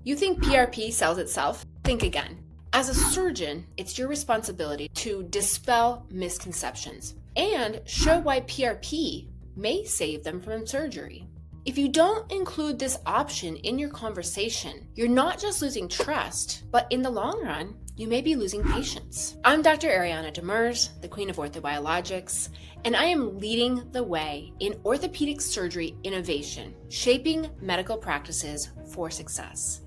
You think PRP sells itself? Think again. As a surgeon, it's your responsibility to dispel misconceptions and show why PRP may save them from surgery. If you don't include this option in your conversation, you're not just losing trust, but in the long run, you may be losing patients. I'm Dr. Ariana Demers, the Queen of Orthobiologics, and I am leading the way in orthopedic surgery innovation, shaping medical practices for success.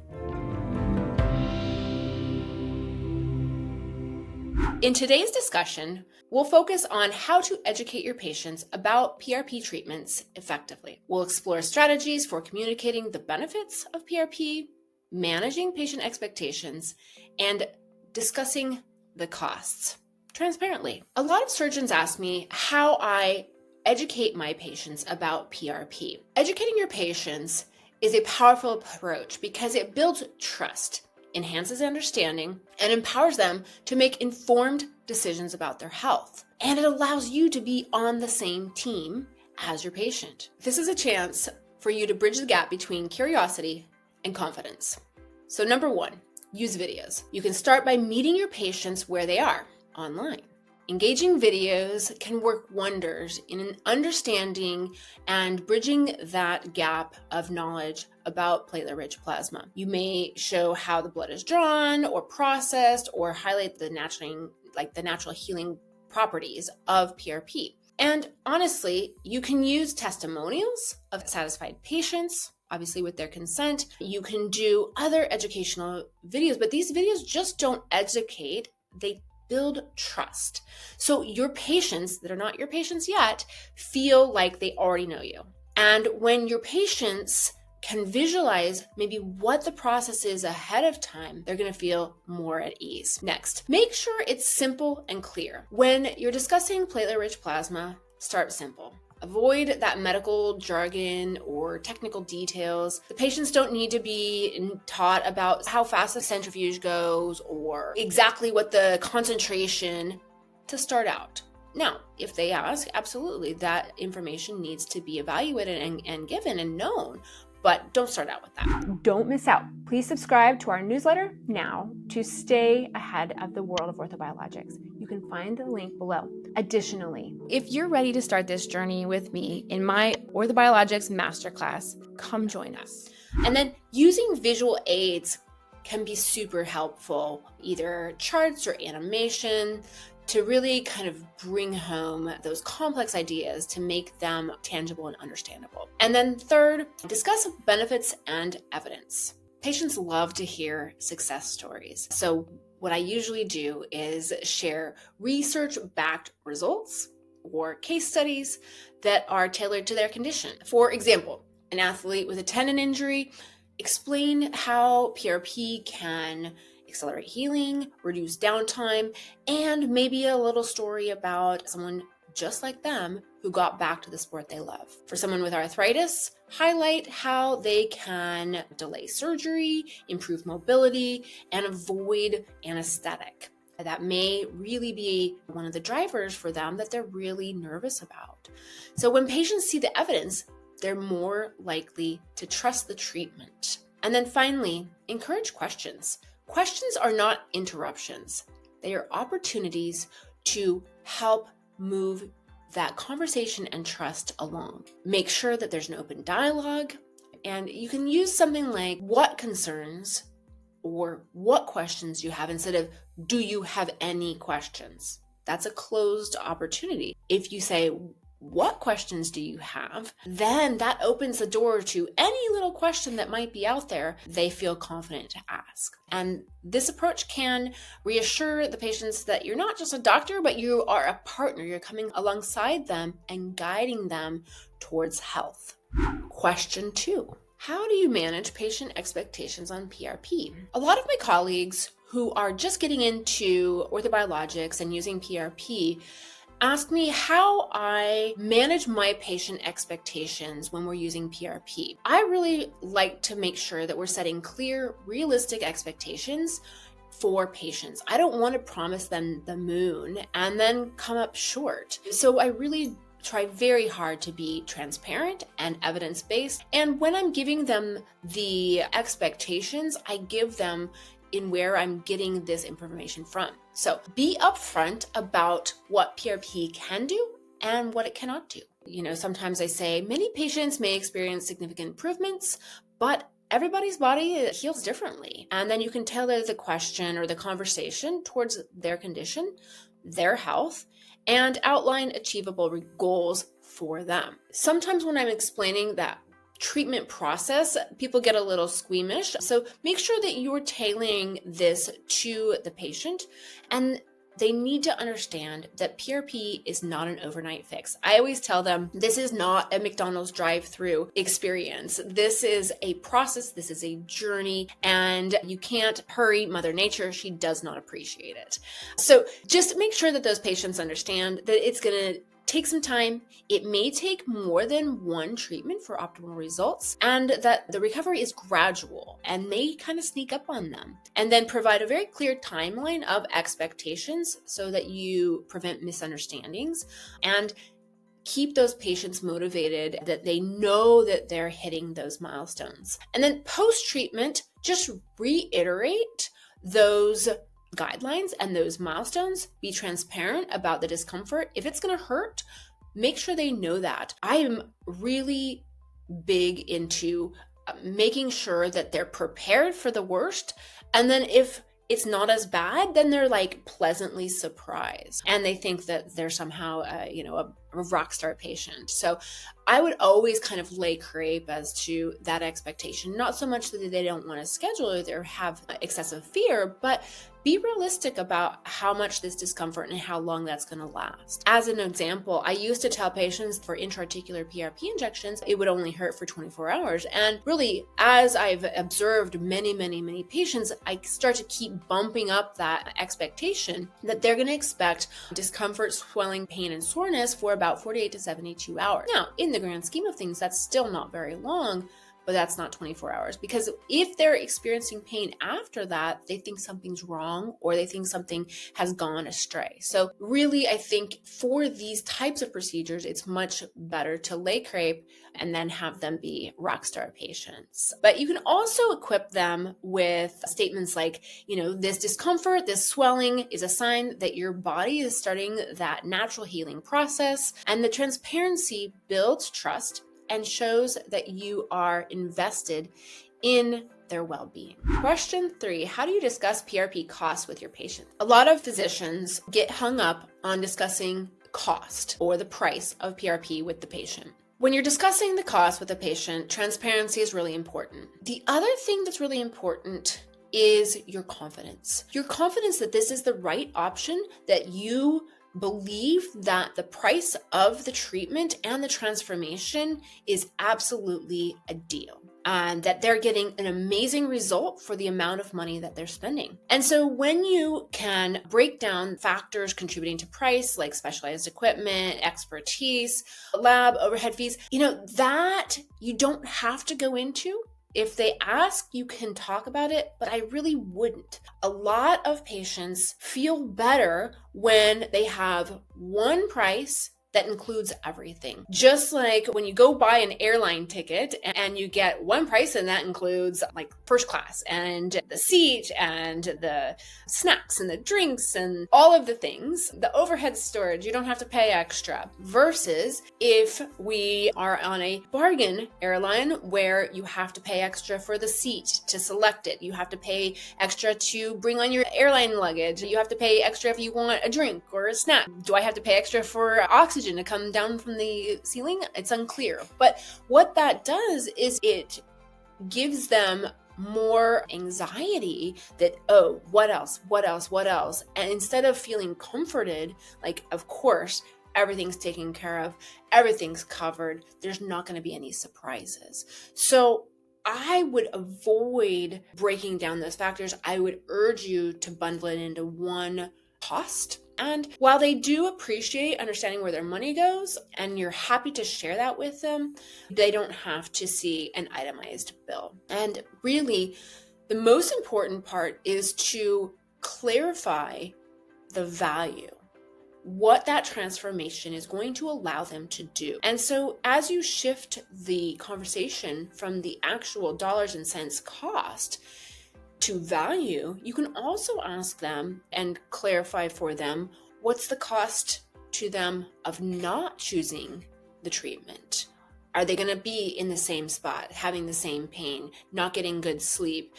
In today's discussion, we'll focus on how to educate your patients about PRP treatments effectively. We'll explore strategies for communicating the benefits of PRP, managing patient expectations, and discussing the costs transparently. A lot of surgeons ask me how I educate my patients about PRP. Educating your patients is a powerful approach because it builds trust, enhances understanding, and empowers them to make informed decisions about their health. And it allows you to be on the same team as your patient. This is a chance for you to bridge the gap between curiosity and confidence. So number one, use videos. You can start by meeting your patients where they are, online. Engaging videos can work wonders in understanding and bridging that gap of knowledge about platelet-rich plasma. You may show how the blood is drawn or processed, or highlight the natural healing properties of PRP. And honestly, you can use testimonials of satisfied patients, obviously with their consent. You can do other educational videos, but these videos just don't educate, they build trust. So your patients that are not your patients yet feel like they already know you. And when your patients can visualize maybe what the process is ahead of time, they're going to feel more at ease. Next, make sure it's simple and clear. When you're discussing platelet-rich plasma, start simple. Avoid that medical jargon or technical details. The patients don't need to be taught about how fast the centrifuge goes or exactly what the concentration to start out. Now, if they ask, absolutely, that information needs to be evaluated and given and known, but don't start out with that. Don't miss out. Please subscribe to our newsletter now to stay ahead of the world of orthobiologics. You can find the link below. Additionally, if you're ready to start this journey with me in my Orthobiologics Masterclass, come join us. And then using visual aids can be super helpful, either charts or animation, to really kind of bring home those complex ideas to make them tangible and understandable. And then third, discuss benefits and evidence. Patients love to hear success stories. So what I usually do is share research-backed results or case studies that are tailored to their condition. For example, an athlete with a tendon injury, explain how PRP can accelerate healing, reduce downtime, and maybe a little story about someone just like them who got back to the sport they love. For someone with arthritis, highlight how they can delay surgery, improve mobility, and avoid anesthetic. That may really be one of the drivers for them that they're really nervous about. So when patients see the evidence, they're more likely to trust the treatment. And then finally, encourage questions. Questions are not interruptions. They are opportunities to help move that conversation and trust along. Make sure that there's an open dialogue, and you can use something like what concerns or what questions you have instead of do you have any questions? That's a closed opportunity. If you say, what questions do you have? Then that opens the door to any little question that might be out there they feel confident to ask. And this approach can reassure the patients that you're not just a doctor, but you are a partner. You're coming alongside them and guiding them towards health. Question 2. How do you manage patient expectations on PRP? A lot of my colleagues who are just getting into orthobiologics and using PRP asked me how I manage my patient expectations when we're using PRP. I really like to make sure that we're setting clear, realistic expectations for patients. I don't want to promise them the moon and then come up short. So I really try very hard to be transparent and evidence-based. And when I'm giving them the expectations, I give them in where I'm getting this information from. So be upfront about what PRP can do and what it cannot do. Sometimes I say many patients may experience significant improvements, but everybody's body heals differently. And then you can tailor the question or the conversation towards their condition, their health, and outline achievable goals for them. Sometimes when I'm explaining that treatment process, people get a little squeamish. So make sure that you're tailoring this to the patient, and they need to understand that PRP is not an overnight fix. I always tell them this is not a McDonald's drive-through experience. This is a process, this is a journey, and you can't hurry Mother Nature. She does not appreciate it. So just make sure that those patients understand that it's going to take some time. It may take more than one treatment for optimal results, and that the recovery is gradual and may kind of sneak up on them. And then provide a very clear timeline of expectations so that you prevent misunderstandings and keep those patients motivated, that they know that they're hitting those milestones. And then post-treatment, just reiterate those guidelines and those milestones. Be transparent about the discomfort. If it's going to hurt, make sure they know that. I am really big into making sure that they're prepared for the worst. And then if it's not as bad, then they're like pleasantly surprised and they think that they're somehow, a rock star patient. So I would always kind of lay crepe as to that expectation, not so much that they don't want to schedule it or have excessive fear, but be realistic about how much this discomfort and how long that's going to last. As an example, I used to tell patients for intra-articular PRP injections, it would only hurt for 24 hours. And really, as I've observed many, many, many patients, I start to keep bumping up that expectation that they're going to expect discomfort, swelling, pain, and soreness for about 48 to 72 hours. Now, in the grand scheme of things, that's still not very long, but that's not 24 hours, because if they're experiencing pain after that, they think something's wrong or they think something has gone astray. So really, I think for these types of procedures, it's much better to lay crepe and then have them be rockstar patients. But you can also equip them with statements like, this discomfort, this swelling is a sign that your body is starting that natural healing process, and the transparency builds trust and shows that you are invested in their well-being. Question 3, how do you discuss PRP costs with your patient? A lot of physicians get hung up on discussing cost or the price of PRP with the patient. When you're discussing the cost with a patient, transparency is really important. The other thing that's really important is your confidence. Your confidence that this is the right option, that you believe that the price of the treatment and the transformation is absolutely a deal, and that they're getting an amazing result for the amount of money that they're spending. And so when you can break down factors contributing to price, like specialized equipment, expertise, lab overhead fees, that you don't have to go into. If they ask, you can talk about it, but I really wouldn't. A lot of patients feel better when they have one price that includes everything. Just like when you go buy an airline ticket and you get one price, and that includes like first class and the seat and the snacks and the drinks and all of the things, the overhead storage, you don't have to pay extra. Versus if we are on a bargain airline where you have to pay extra for the seat to select it, you have to pay extra to bring on your airline luggage, you have to pay extra if you want a drink or a snack. Do I have to pay extra for oxygen to come down from the ceiling? It's unclear. But what that does is it gives them more anxiety that, oh, what else? And instead of feeling comforted, like, of course, everything's taken care of, everything's covered, there's not going to be any surprises. So I would avoid breaking down those factors. I would urge you to bundle it into one cost. And while they do appreciate understanding where their money goes, and you're happy to share that with them, they don't have to see an itemized bill. And really, the most important part is to clarify the value. what that transformation is going to allow them to do. And so as you shift the conversation from the actual dollars and cents cost to value, you can also ask them and clarify for them what's the cost to them of not choosing the treatment. Are they going to be in the same spot, having the same pain, not getting good sleep,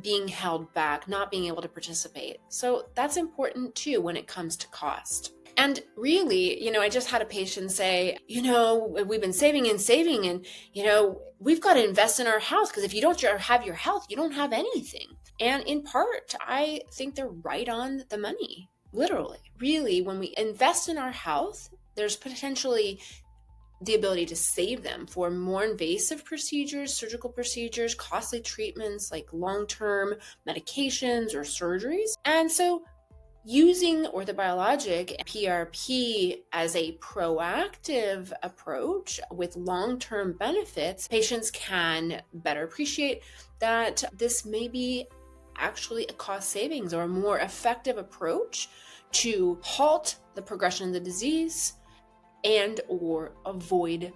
being held back, not being able to participate? So that's important too when it comes to cost. And really, I just had a patient say, we've been saving and, we've got to invest in our health, because if you don't have your health, you don't have anything. And in part, I think they're right on the money, literally. Really, when we invest in our health, there's potentially the ability to save them for more invasive procedures, surgical procedures, costly treatments like long-term medications or surgeries. And so using orthobiologic PRP as a proactive approach with long-term benefits, patients can better appreciate that this may be actually a cost savings or a more effective approach to halt the progression of the disease and or avoid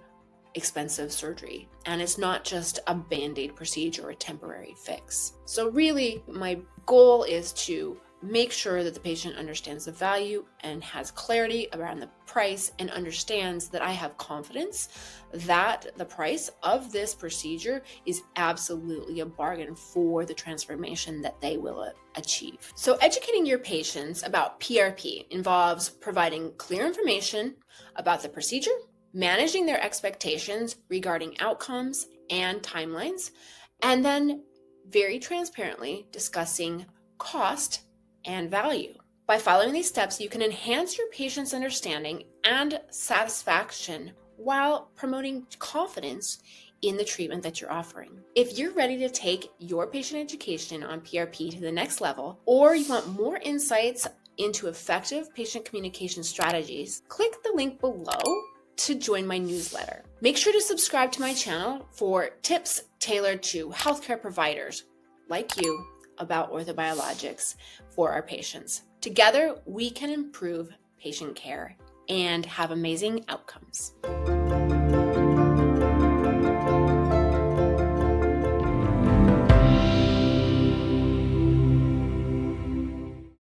expensive surgery. And it's not just a band-aid procedure or a temporary fix. So really, my goal is to make sure that the patient understands the value and has clarity around the price and understands that I have confidence that the price of this procedure is absolutely a bargain for the transformation that they will achieve. So educating your patients about PRP involves providing clear information about the procedure, managing their expectations regarding outcomes and timelines, and then very transparently discussing cost and value. By following these steps, you can enhance your patient's understanding and satisfaction while promoting confidence in the treatment that you're offering. If you're ready to take your patient education on PRP to the next level, or you want more insights into effective patient communication strategies, click the link below to join my newsletter. Make sure to subscribe to my channel for tips tailored to healthcare providers like you about orthobiologics for our patients. Together, we can improve patient care and have amazing outcomes.